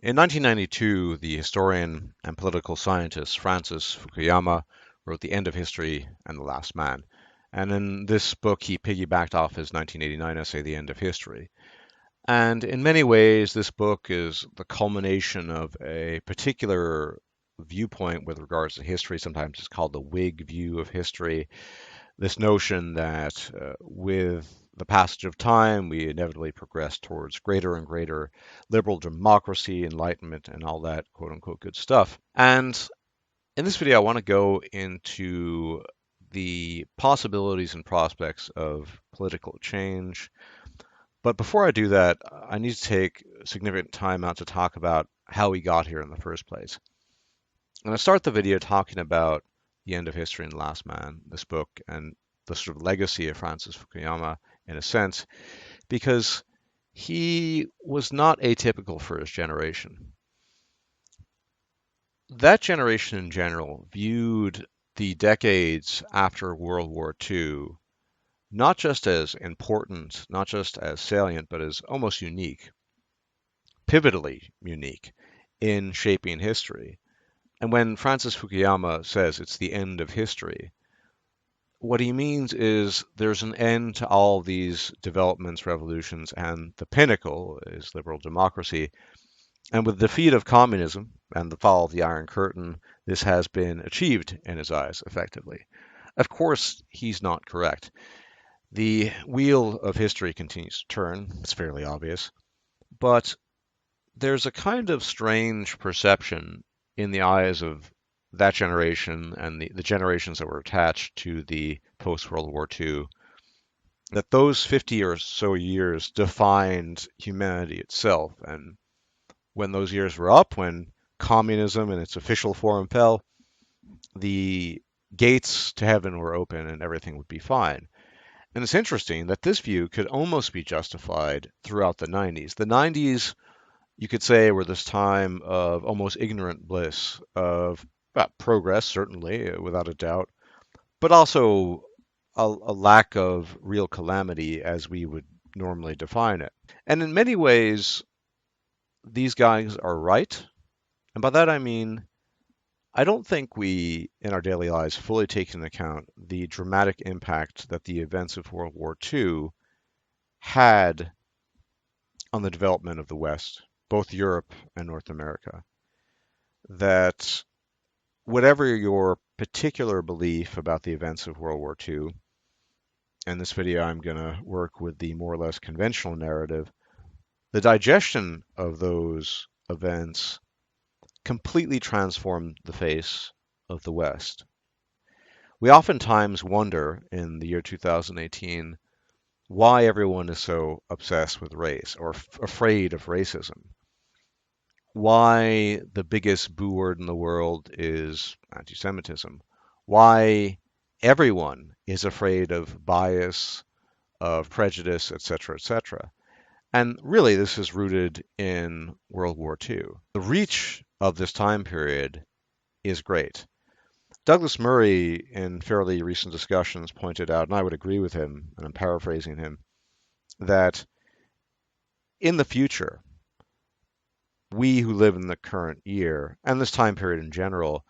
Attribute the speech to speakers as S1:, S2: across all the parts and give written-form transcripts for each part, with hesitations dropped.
S1: In 1992, the historian and political scientist Francis Fukuyama wrote The End of History and the Last Man. And in this book, he piggybacked off his 1989 essay, The End of History. And in many ways, this book is the culmination of a particular viewpoint with regards to history. Sometimes it's called the Whig view of history. This notion that with the passage of time, we inevitably progress towards greater and greater liberal democracy, enlightenment, and all that quote unquote good stuff. And in this video, I want to go into the possibilities and prospects of political change. But before I do that, I need to take significant time out to talk about how we got here in the first place. I'm going to start the video talking about The End of History and the Last Man, this book, and the sort of legacy of Francis Fukuyama in a sense, because he was not atypical for his generation. That generation in general viewed the decades after World War II not just as important, not just as salient, but as almost unique, pivotally unique in shaping history. And when Francis Fukuyama says it's the end of history, what he means is there's an end to all these developments, revolutions, and the pinnacle is liberal democracy. And with the defeat of communism and the fall of the Iron Curtain, this has been achieved in his eyes effectively. Of course, he's not correct. The wheel of history continues to turn, it's fairly obvious, but there's a kind of strange perception in the eyes of that generation and the generations that were attached to the post-World War II that those 50 or so years defined humanity itself. And when those years were up, when communism in its official form fell, the gates to heaven were open and everything would be fine. And it's interesting that this view could almost be justified throughout the 90s. The 90s, you could say, were this time of almost ignorant bliss, of progress, certainly, without a doubt, but also a lack of real calamity as we would normally define it. And in many ways, these guys are right. And by that I mean, I don't think we, in our daily lives, fully take into account the dramatic impact that the events of World War II had on the development of the West, both Europe and North America. That whatever your particular belief about the events of World War II, in this video I'm going to work with the more or less conventional narrative, the digestion of those events completely transformed the face of the West. We oftentimes wonder in the year 2018 why everyone is so obsessed with race or afraid of racism. Why the biggest boo word in the world is anti-Semitism. Why everyone is afraid of bias, of prejudice, etc., etc. And really, this is rooted in World War II. The reach of this time period is great. Douglas Murray, in fairly recent discussions, pointed out, and I would agree with him, and I'm paraphrasing him, that in the future, we who live in the current year, and this time period in general,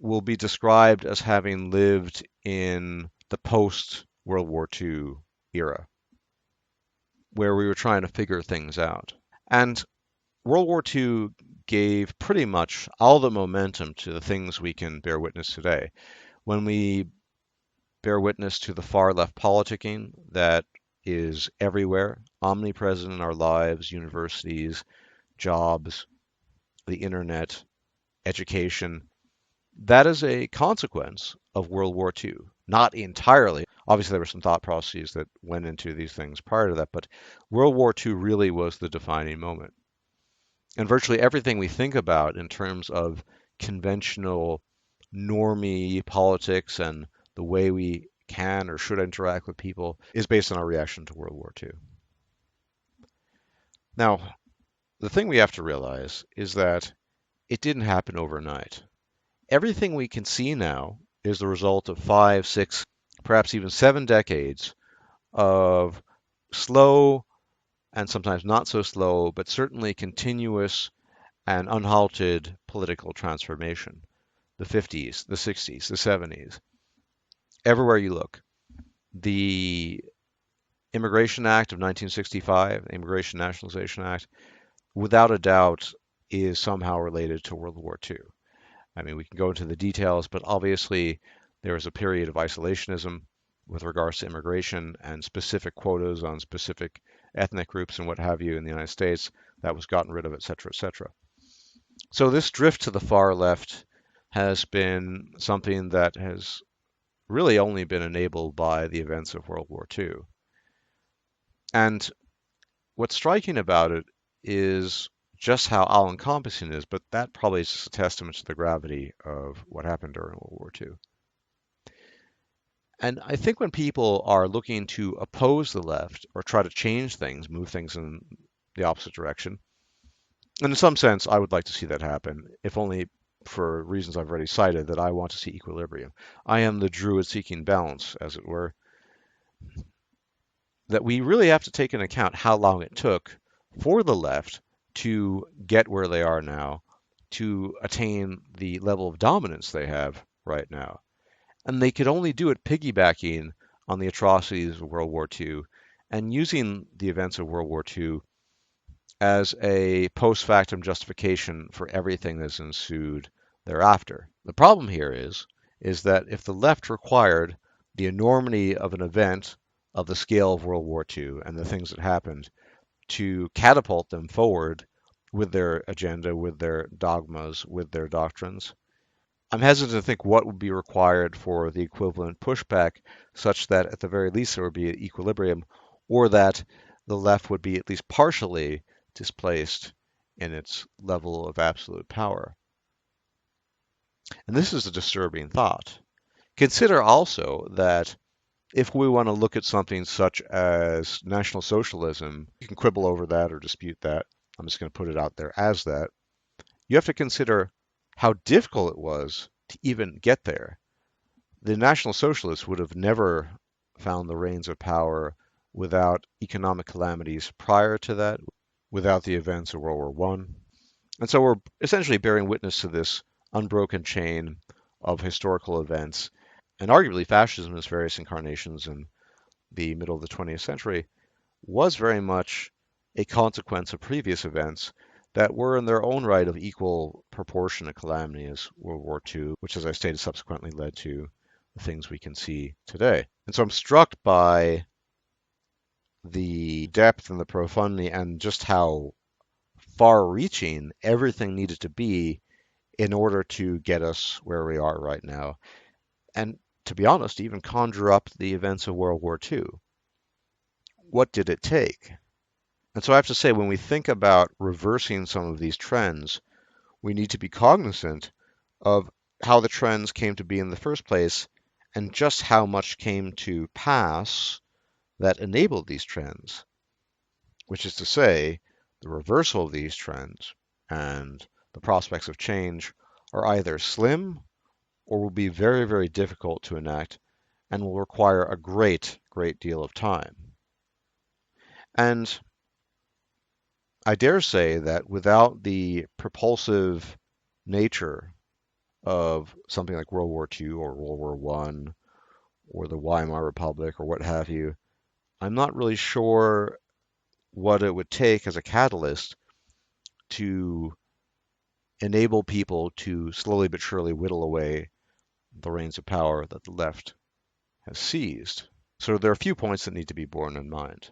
S1: will be described as having lived in the post-World War II era, where we were trying to figure things out. And World War II gave pretty much all the momentum to the things we can bear witness today. When we bear witness to the far left politicking that is everywhere, omnipresent in our lives, universities, jobs, the internet, education, that is a consequence of World War II. Not entirely. Obviously, there were some thought processes that went into these things prior to that, but World War II really was the defining moment. And virtually everything we think about in terms of conventional normie politics and the way we can or should interact with people is based on our reaction to World War II. Now, the thing we have to realize is that it didn't happen overnight. Everything we can see now is the result of 5, 6, perhaps even 7 decades of slow and sometimes not so slow, but certainly continuous and unhalted political transformation. The 50s, the 60s, the 70s, everywhere you look. The Immigration Act of 1965, the Immigration Nationalization Act, without a doubt is somehow related to World War II. I mean, we can go into the details, but obviously there was a period of isolationism with regards to immigration and specific quotas on specific ethnic groups and what have you in the United States that was gotten rid of, et cetera, et cetera. So this drift to the far left has been something that has really only been enabled by the events of World War II. And what's striking about it is just how all-encompassing it is, but that probably is just a testament to the gravity of what happened during World War II. And I think when people are looking to oppose the left or try to change things, move things in the opposite direction, and in some sense, I would like to see that happen, if only for reasons I've already cited, that I want to see equilibrium. I am the druid seeking balance, as it were, that we really have to take into account how long it took for the left to get where they are now, to attain the level of dominance they have right now. And they could only do it piggybacking on the atrocities of World War II and using the events of World War II as a post factum justification for everything that's ensued thereafter. The problem here is that if the left required the enormity of an event of the scale of World War II and the things that happened to catapult them forward with their agenda, with their dogmas, with their doctrines, I'm hesitant to think what would be required for the equivalent pushback, such that at the very least there would be an equilibrium, or that the left would be at least partially displaced in its level of absolute power. And this is a disturbing thought. Consider also that if we want to look at something such as National Socialism, you can quibble over that or dispute that. I'm just going to put it out there as that. You have to consider how difficult it was to even get there. The National Socialists would have never found the reins of power without economic calamities prior to that, without the events of World War One. And so we're essentially bearing witness to this unbroken chain of historical events. And arguably, fascism in its various incarnations in the middle of the 20th century was very much a consequence of previous events that were in their own right of equal proportionate calamity as World War II, which, as I stated, subsequently led to the things we can see today. And so I'm struck by the depth and the profundity and just how far-reaching everything needed to be in order to get us where we are right now. And to be honest, even conjure up the events of World War II. What did it take? And so I have to say, when we think about reversing some of these trends, we need to be cognizant of how the trends came to be in the first place and just how much came to pass that enabled these trends, which is to say, the reversal of these trends and the prospects of change are either slim or will be very, very difficult to enact and will require a great, great deal of time. And I dare say that without the propulsive nature of something like World War II or World War One or the Weimar Republic or what have you, I'm not really sure what it would take as a catalyst to enable people to slowly but surely whittle away the reins of power that the left has seized. So there are a few points that need to be borne in mind.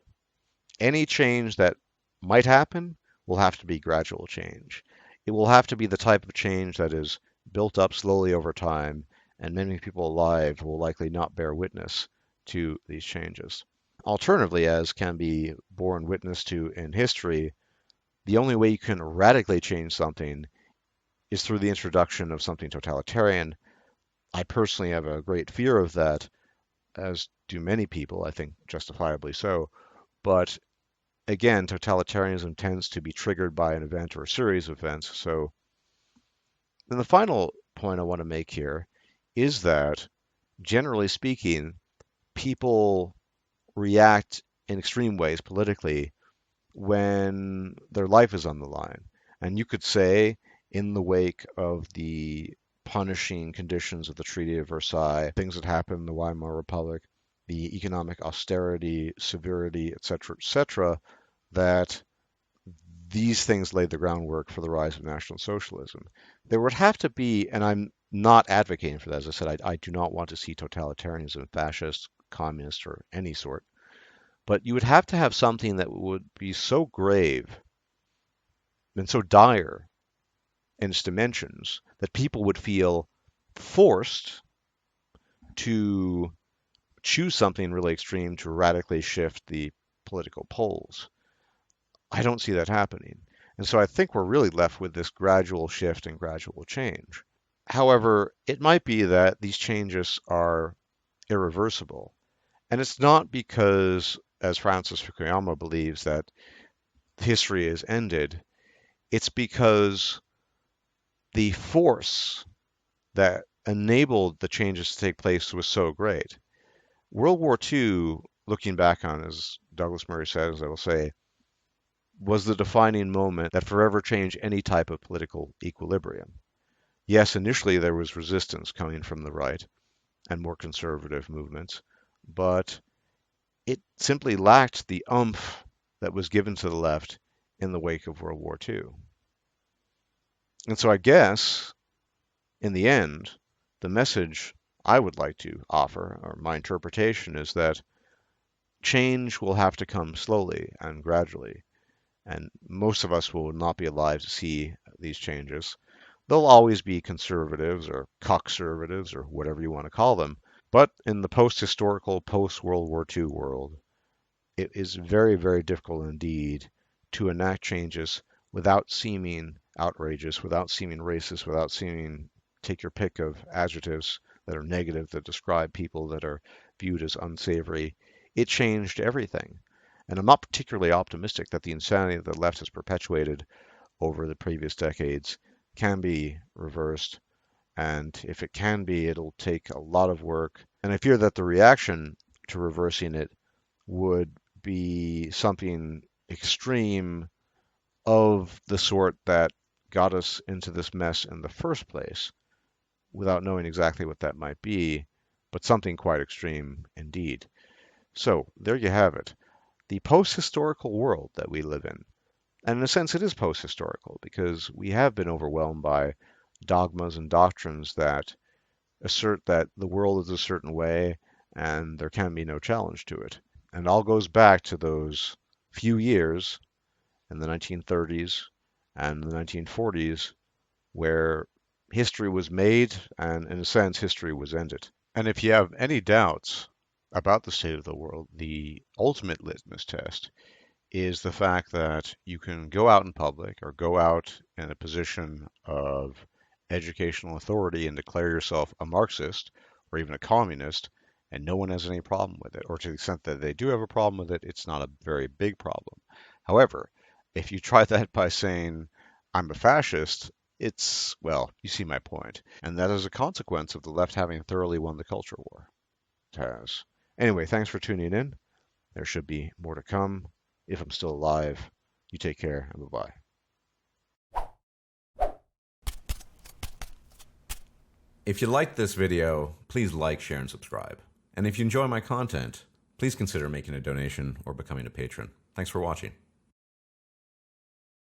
S1: Any change that might happen will have to be gradual change. It will have to be the type of change that is built up slowly over time, and many people alive will likely not bear witness to these changes. Alternatively, as can be borne witness to in history, the only way you can radically change something is through the introduction of something totalitarian. I personally have a great fear of that, as do many people, I think justifiably so. But again, totalitarianism tends to be triggered by an event or a series of events. So then the final point I want to make here is that, generally speaking, people react in extreme ways politically when their life is on the line. And you could say, in the wake of the punishing conditions of the Treaty of Versailles, things that happened in the Weimar Republic, the economic austerity, severity, etc., that these things laid the groundwork for the rise of National Socialism. There would have to be, and I'm not advocating for that, as I said, I do not want to see totalitarianism, fascist, communist, or any sort, but you would have to have something that would be so grave and so dire in its dimensions that people would feel forced to choose something really extreme to radically shift the political poles. I don't see that happening. And so I think we're really left with this gradual shift and gradual change. However, it might be that these changes are irreversible. And it's not because, as Francis Fukuyama believes, that history is ended. It's because the force that enabled the changes to take place was so great. World War II, looking back on, as Douglas Murray says, I will say, was the defining moment that forever changed any type of political equilibrium. Yes, initially there was resistance coming from the right and more conservative movements, but it simply lacked the oomph that was given to the left in the wake of World War II. And so I guess, in the end, the message I would like to offer, or my interpretation, is that change will have to come slowly and gradually. And most of us will not be alive to see these changes. There'll always be conservatives or cockservatives or whatever you want to call them. But in the post-historical, post-World War II world, it is very, very difficult indeed to enact changes without seeming outrageous, without seeming racist, without seeming, take your pick of adjectives that are negative, that describe people that are viewed as unsavory. It changed everything. And I'm not particularly optimistic that the insanity that the left has perpetuated over the previous decades can be reversed. And if it can be, it'll take a lot of work. And I fear that the reaction to reversing it would be something extreme of the sort that got us into this mess in the first place, without knowing exactly what that might be, but something quite extreme indeed. So there you have it. The post-historical world that we live in. And in a sense, it is post-historical because we have been overwhelmed by dogmas and doctrines that assert that the world is a certain way and there can be no challenge to it. And it all goes back to those few years in the 1930s and the 1940s where history was made and, in a sense, history was ended. And if you have any doubts about the state of the world, the ultimate litmus test is the fact that you can go out in public or go out in a position of educational authority and declare yourself a Marxist or even a communist, and no one has any problem with it. Or to the extent that they do have a problem with it, it's not a very big problem. However, if you try that by saying, I'm a fascist, it's, well, you see my point. And that is a consequence of the left having thoroughly won the culture war. It has. Anyway, thanks for tuning in. There should be more to come. If I'm still alive, you take care and bye-bye.
S2: If you liked this video, please like, share, and subscribe. And if you enjoy my content, please consider making a donation or becoming a patron. Thanks for watching.